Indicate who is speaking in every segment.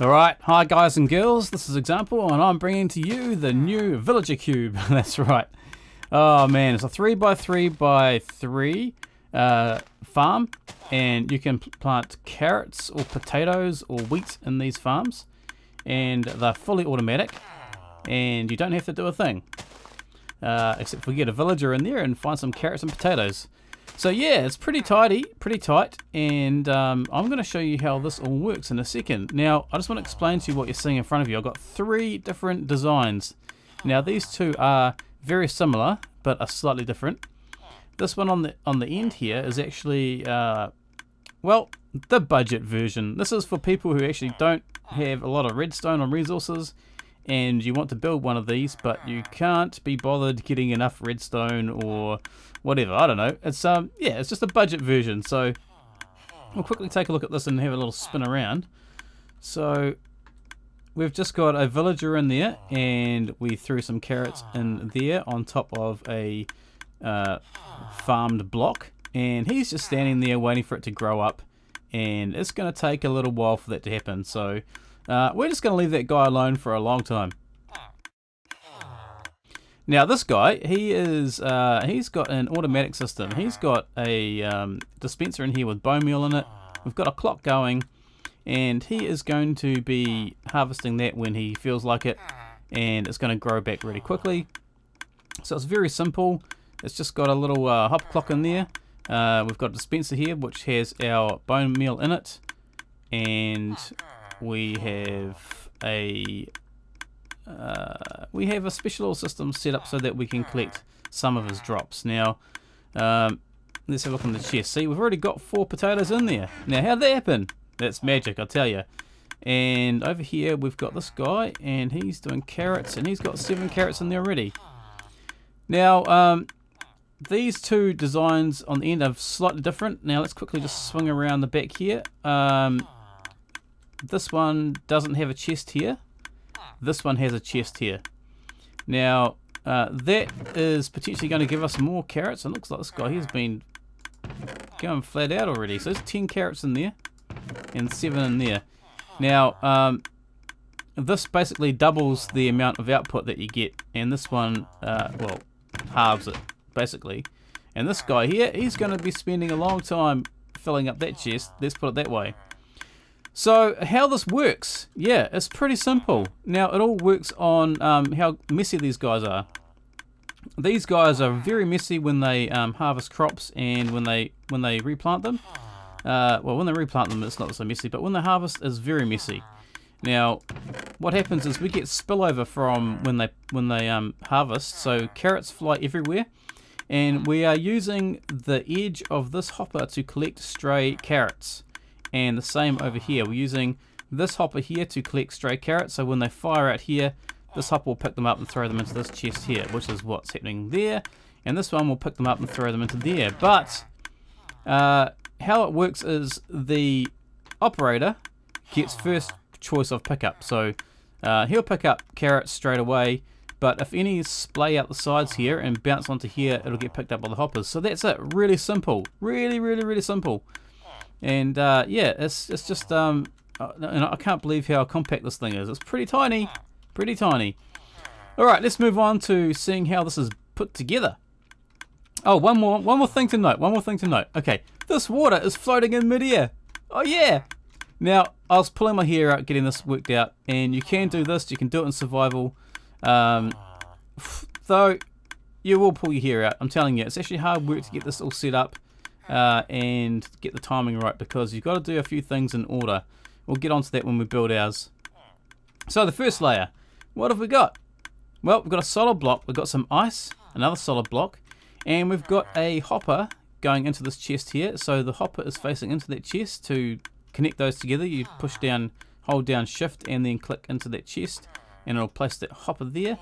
Speaker 1: Alright, hi guys and girls, this is Example and I'm bringing to you the new villager cube. That's right. Oh man, it's a 3x3x3 farm, and you can plant carrots or potatoes or wheat in these farms, and they're fully automatic and you don't have to do a thing except for get a villager in there and find some carrots and potatoes. So yeah, it's pretty tidy, pretty tight, and I'm going to show you how this all works in a second. Now, I just want to explain to you what you're seeing in front of you. I've got 3 different designs. Now, these 2 are very similar, but are slightly different. This one on the end here is actually, well, the budget version. This is for people who actually don't have a lot of redstone or resources, and you want to build one of these, but you can't be bothered getting enough redstone or whatever. I don't know. It's yeah, it's just a budget version. So we'll quickly take a look at this and have a little spin around. So we've just got a villager in there, and we threw some carrots in there on top of a farmed block, and he's just standing there waiting for it to grow up, and it's going to take a little while for that to happen. So we're just going to leave that guy alone for a long time. Now this guy, he's got an automatic system. He's got a dispenser in here with bone meal in it. We've got a clock going, and he is going to be harvesting that when he feels like it, and it's going to grow back really quickly. So it's very simple. It's just got a little hop clock in there. We've got a dispenser here which has our bone meal in it, and we have a special system set up so that we can collect some of his drops. Now, let's have a look in the chest. See, we've already got 4 potatoes in there. Now, how'd that happen? That's magic, I tell you. And over here, we've got this guy, and he's doing carrots, and he's got 7 carrots in there already. Now, these 2 designs on the end are slightly different. Now, let's quickly just swing around the back here. This one doesn't have a chest here. This one has a chest here. Now, that is potentially going to give us more carrots. It looks like this guy has been going flat out already. So there's 10 carrots in there and 7 in there. Now, this basically doubles the amount of output that you get, and this one, well, halves it, basically. And this guy here, he's going to be spending a long time filling up that chest. Let's put it that way. So how this works, yeah, it's pretty simple. Now it all works on how messy these guys are. These guys are very messy when they harvest crops and when they replant them. Well, when they replant them, it's not so messy, but when they harvest, it's very messy. Now, what happens is we get spillover from when they harvest. So carrots fly everywhere, and we are using the edge of this hopper to collect stray carrots. And the same over here, we're using this hopper here to collect stray carrots, so when they fire out here, this hopper will pick them up and throw them into this chest here, which is what's happening there, and this one will pick them up and throw them into there. But how it works is the operator gets first choice of pickup, so he'll pick up carrots straight away, but if any splay out the sides here and bounce onto here, it'll get picked up by the hoppers. So that's it, really simple, really simple. And yeah, it's just and I can't believe how compact this thing is. It's pretty tiny, pretty tiny. All right, let's move on to seeing how this is put together. Oh, one more thing to note. Okay, this water is floating in midair. Oh yeah. Now I was pulling my hair out getting this worked out, and you can do this. You can do it in survival. Though you will pull your hair out. I'm telling you, it's actually hard work to get this all set up. And get the timing right, because you've got to do a few things in order. We'll get onto that when we build ours. So the first layer, what have we got? Well, we've got a solid block, we've got some ice, another solid block, and we've got a hopper going into this chest here. So the hopper is facing into that chest. To connect those together, you push down, hold down shift, and then click into that chest, and it'll place that hopper there.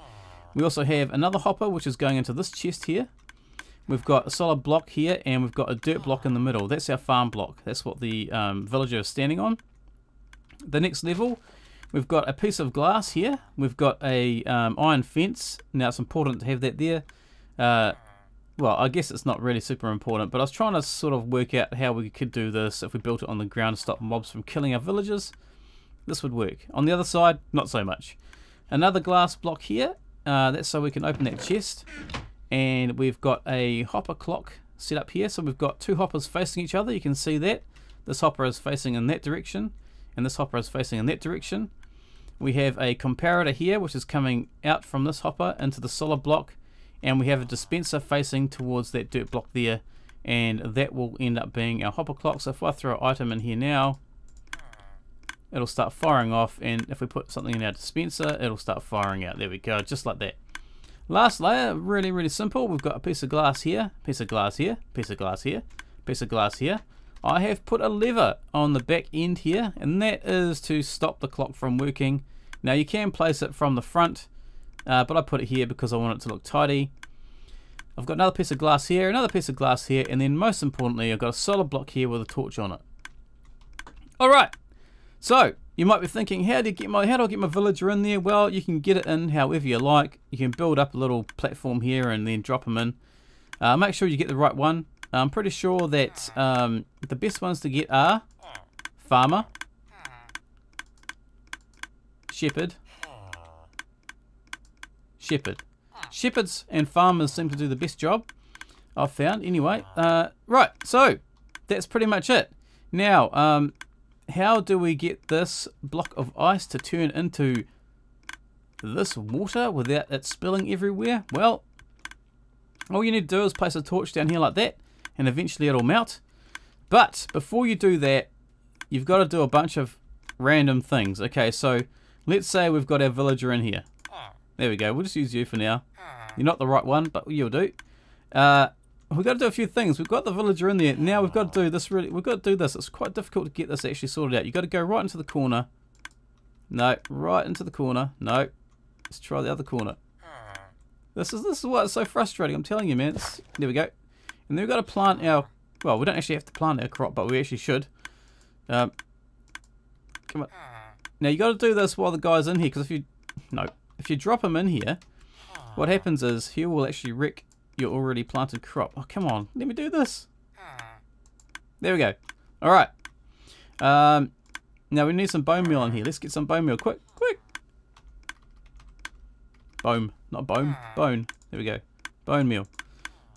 Speaker 1: We also have another hopper which is going into this chest here. We've got a solid block here, and we've got a dirt block in the middle. That's our farm block. That's what the villager is standing on. The next level, we've got a piece of glass here. We've got a iron fence. Now it's important to have that there. Well, I guess it's not really super important, but I was trying to sort of work out how we could do this if we built it on the ground to stop mobs from killing our villagers. this would work. On the other side, not so much. Another glass block here. That's so we can open that chest. And we've got a hopper clock set up here. So we've got two hoppers facing each other. You can see that. This hopper is facing in that direction. And this hopper is facing in that direction. We have a comparator here, which is coming out from this hopper into the solid block. And we have a dispenser facing towards that dirt block there. And that will end up being our hopper clock. So if I throw an item in here now, it'll start firing off, and if we put something in our dispenser, it'll start firing out. There we go, just like that. Last layer, really simple. We've got a piece of glass here, piece of glass here, piece of glass here, piece of glass here. I have put a lever on the back end here, and that is to stop the clock from working. Now you can place it from the front, but I put it here because I want it to look tidy. I've got another piece of glass here, another piece of glass here, and then most importantly, I've got a solid block here with a torch on it. Alright. So, you might be thinking, how do I get my villager in there? Well, you can get it in however you like. You can build up a little platform here and then drop them in. Make sure you get the right one. I'm pretty sure that the best ones to get are farmer, shepherd, shepherd. Shepherds and farmers seem to do the best job, I've found. Anyway, right, so that's pretty much it. Now, how do we get this block of ice to turn into this water without it spilling everywhere? Well, all you need to do is place a torch down here like that, and eventually it'll melt. But before you do that, you've got to do a bunch of random things. Okay, so let's say we've got our villager in here. There we go, we'll just use you for now. You're not the right one, but you'll do. We've got to do a few things. We've got the villager in there. Now we've got to do this we've got to do this. It's quite difficult to get this actually sorted out. You've got to go right into the corner. No, right into the corner. No. Let's try the other corner. This is why it's so frustrating, I'm telling you, man. There we go. And then we've got to plant our, well, we don't actually have to plant our crop, but we actually should. Come on. Now you got to do this while the guy's in here, because if you drop him in here, what happens is he will actually wreck your already planted crop. Oh, come on. Let me do this. There we go. Alright. Now we need some bone meal in here. Let's get some bone meal. Quick. Bone. Not bone. Bone. There we go. Bone meal.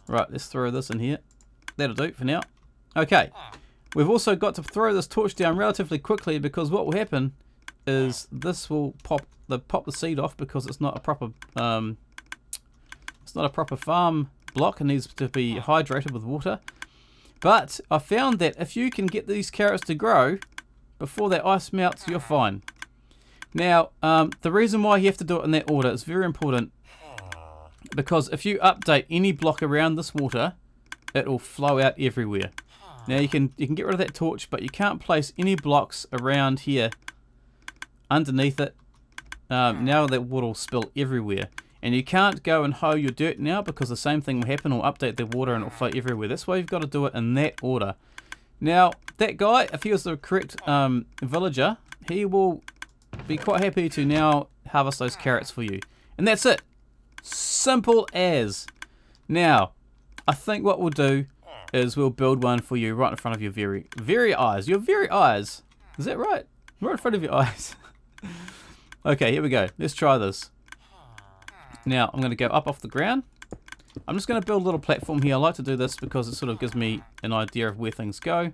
Speaker 1: Right, let's throw this in here. That'll do for now. Okay. We've also got to throw this torch down relatively quickly, because what will happen is this will pop the seed off, because it's not a proper farm block. It needs to be hydrated with water. But I found that if you can get these carrots to grow before that ice melts, you're fine. Now, the reason why you have to do it in that order is very important, because if you update any block around this water, it will flow out everywhere. Now you can get rid of that torch, but you can't place any blocks around here underneath it. Now that water will spill everywhere. And you can't go and hoe your dirt now, because the same thing will happen. Will update the water and it'll flow everywhere. That's why you've got to do it in that order. Now, that guy, if he was the correct villager, he will be quite happy to now harvest those carrots for you. And that's it. Simple as. Now, I think what we'll do is we'll build one for you right in front of your very eyes. Your very eyes. Is that right? Right in front of your eyes. Okay, here we go. Let's try this. Now, I'm going to go up off the ground. I'm just going to build a little platform here. I like to do this because it sort of gives me an idea of where things go.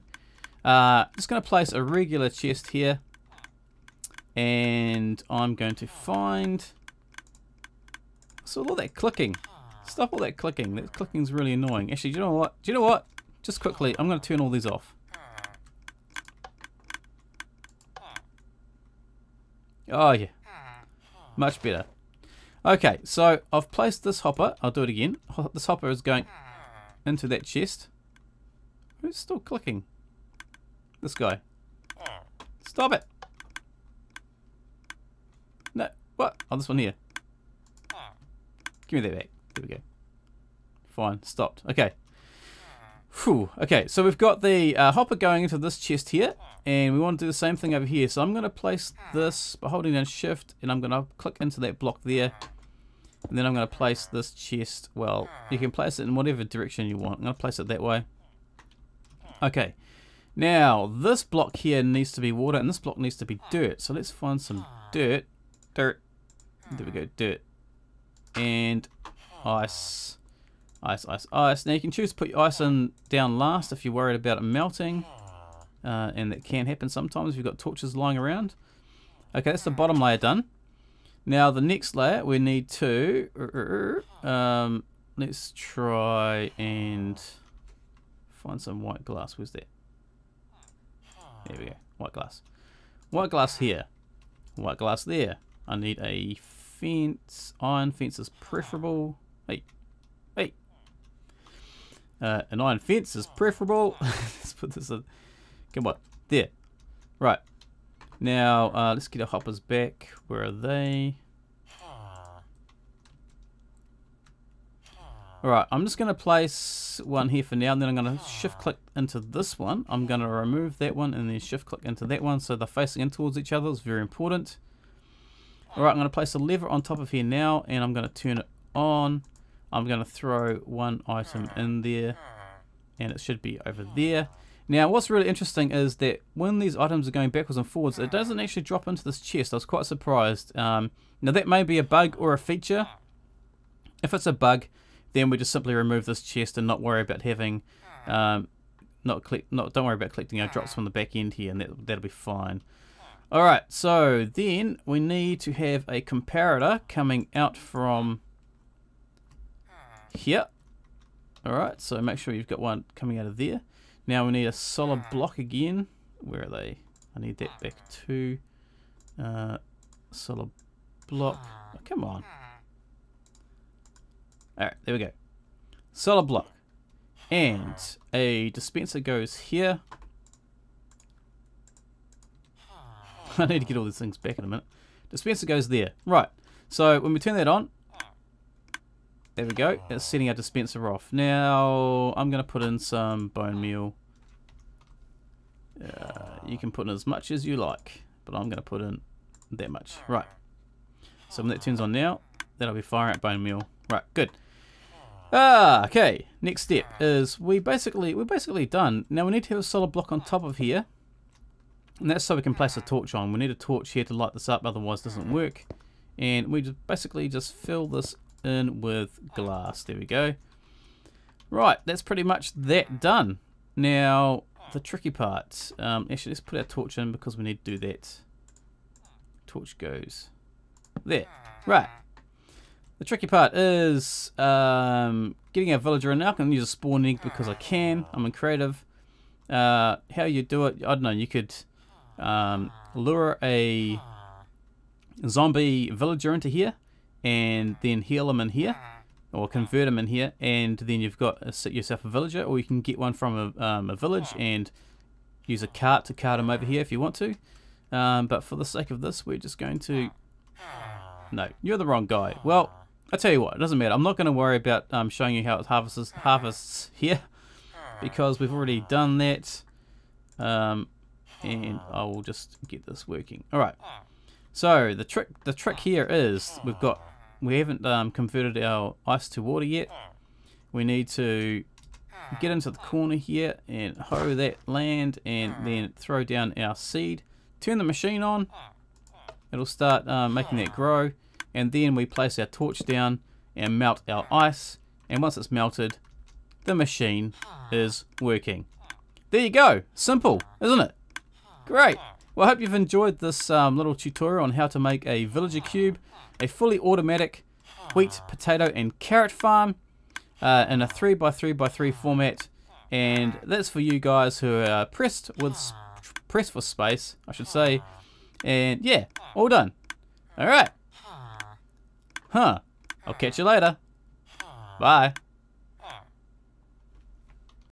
Speaker 1: Just going to place a regular chest here. And I'm going to find... So all that clicking. Stop all that clicking. That clicking's really annoying. Actually, do you know what? Do you know what? Just quickly, I'm going to turn all these off. Oh, yeah. Much better. Okay, so I've placed this hopper. I'll do it again. This hopper is going into that chest. Who's still clicking? This guy. Stop it. No. What? Oh, this one here. Give me that back. There we go. Fine. Stopped. Okay. Whew. Okay, so we've got the hopper going into this chest here, and we want to do the same thing over here. So I'm going to place this by holding down shift, and I'm going to click into that block there, and then I'm going to place this chest. Well, you can place it in whatever direction you want. I'm going to place it that way. Okay. Now, this block here needs to be water, and this block needs to be dirt. So let's find some dirt. Dirt. There we go, dirt. And ice. Ice, ice, ice. Now you can choose to put your ice in down last if you're worried about it melting. And that can happen sometimes if you've got torches lying around. Okay, that's the bottom layer done. Now the next layer we need to... let's try and find some white glass. Where's that? There we go. White glass. White glass here. White glass there. I need a fence. Iron fence is preferable. Hey. Hey. An iron fence is preferable. Let's put this in. Come on. There. Right. Now, let's get our hoppers back. Where are they? Alright, I'm just going to place one here for now, and then I'm going to shift click into this one. I'm going to remove that one and then shift click into that one so they're facing in towards each other. It's very important. Alright, I'm going to place a lever on top of here now, and I'm going to turn it on. I'm going to throw one item in there, and it should be over there. Now, what's really interesting is that when these items are going backwards and forwards, it doesn't actually drop into this chest. I was quite surprised. Now, that may be a bug or a feature. If it's a bug, then we just simply remove this chest and not worry about having, don't worry about collecting our drops from the back end here, and that'll be fine. All right, so then we need to have a comparator coming out from here. All right, so make sure you've got one coming out of there. Now we need a solid block again. Where are they? I need that back too. Solid block. Oh, come on. Alright, there we go. Solid block. And a dispenser goes here. I need to get all these things back in a minute. Dispenser goes there. Right. So when we turn that on, there we go. It's setting our dispenser off. Now I'm going to put in some bone meal. You can put in as much as you like, but I'm going to put in that much. Right. So when that turns on now, that'll be firing out bone meal. Right. Good. Okay. Next step is we're basically done. Now we need to have a solid block on top of here, and that's so we can place a torch on. We need a torch here to light this up, otherwise it doesn't work. And we just basically just fill this in with glass. There we go. Right, that's pretty much that done. Now the tricky part, actually let's put our torch in because we need to do that. Torch goes there. Right, the tricky part is getting our villager in. Now I can use a spawn egg because I can. I'm in creative. How you do it, I don't know. You could lure a zombie villager into here and then heal them in here, or convert them in here, and then you've got yourself a villager. Or you can get one from a village and use a cart to cart them over here if you want to. But for the sake of this, we're just going to... No, you're the wrong guy. Well, I tell you what, it doesn't matter. I'm not going to worry about showing you how it harvests here, because we've already done that. And I will just get this working. All right. So the trick here is we haven't converted our ice to water yet. We need to get into the corner here and hoe that land, and then throw down our seed. Turn the machine on. It'll start making that grow, and then we place our torch down and melt our ice. And once it's melted, the machine is working. There you go. Simple, isn't it? Great. Well, I hope you've enjoyed this little tutorial on how to make a villager cube, a fully automatic wheat, potato and carrot farm in a 3x3x3 format. And that's for you guys who are pressed for space, I should say. And yeah, all done. Alright. I'll catch you later. Bye.